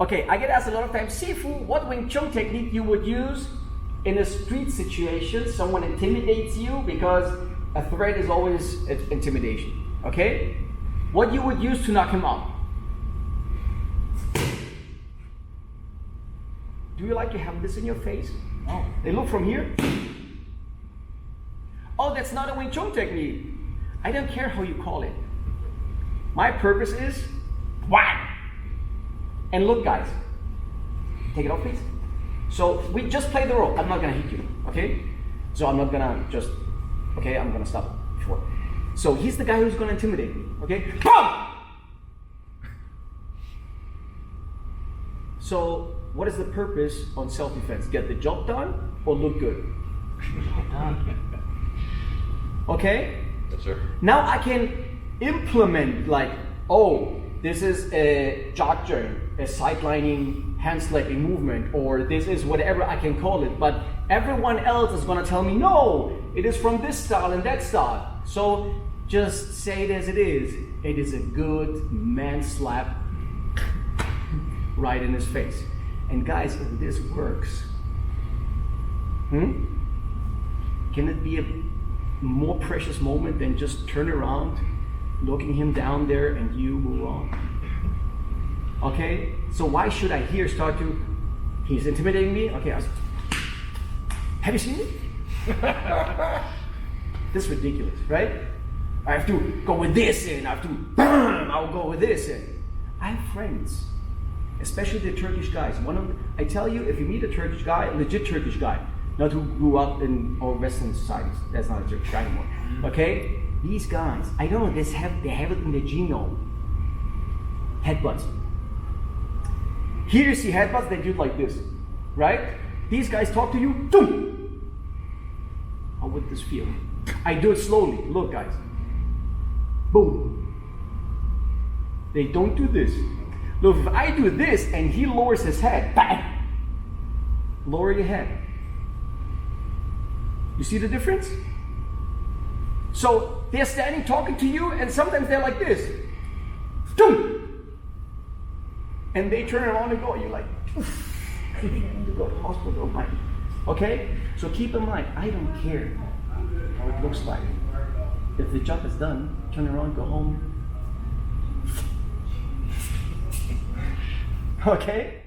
Okay, I get asked a lot of times, Sifu, what Wing Chun technique you would use in a street situation? Someone intimidates you, because a threat is always intimidation. Okay? What you would use to knock him out? Do you like to have this in your face? No. They look from here. Oh, that's not a Wing Chun technique. I don't care how you call it. My purpose is whack. And look, guys, take it off, please. So we just play the role. I'm not gonna hit you, okay? So I'm not gonna just, okay, I'm gonna stop before. So he's the guy who's gonna intimidate me, okay? Boom! So what is the purpose on self-defense? Get the job done or look good? Okay? Yes, sir. Now I can implement, like, oh, this is a jogger, a sidelining, hand slapping movement, or this is whatever I can call it, but everyone else is gonna tell me, no, it is from this style and that style. So just say it as it is. It is a good man slap right in his face. And guys, if this works, can it be a more precious moment than just turn around, looking him down there, and you move on? Okay, so why should I here start to, he's intimidating me? Okay, have you seen it? This is ridiculous, right? I have to go with this in, I have to, I'll go with this in. I have friends, especially the Turkish guys. I tell you, if you meet a Turkish guy, a legit Turkish guy, not who grew up in our Western societies, that's not a Turkish guy anymore, okay? These guys, I don't know, they have it in their genome. Headbutts. Here you see headbutts, they do it like this, right? These guys talk to you, boom! How would this feel? I do it slowly, look guys. Boom. They don't do this. Look, if I do this and he lowers his head, bang! Lower your head. You see the difference? So they're standing talking to you, and sometimes they're like this. Boom! And they turn around and go, and you're like, I need to go to the hospital, Mike. Okay? So keep in mind, I don't care how it looks like. If the job is done, turn around, go home. Okay?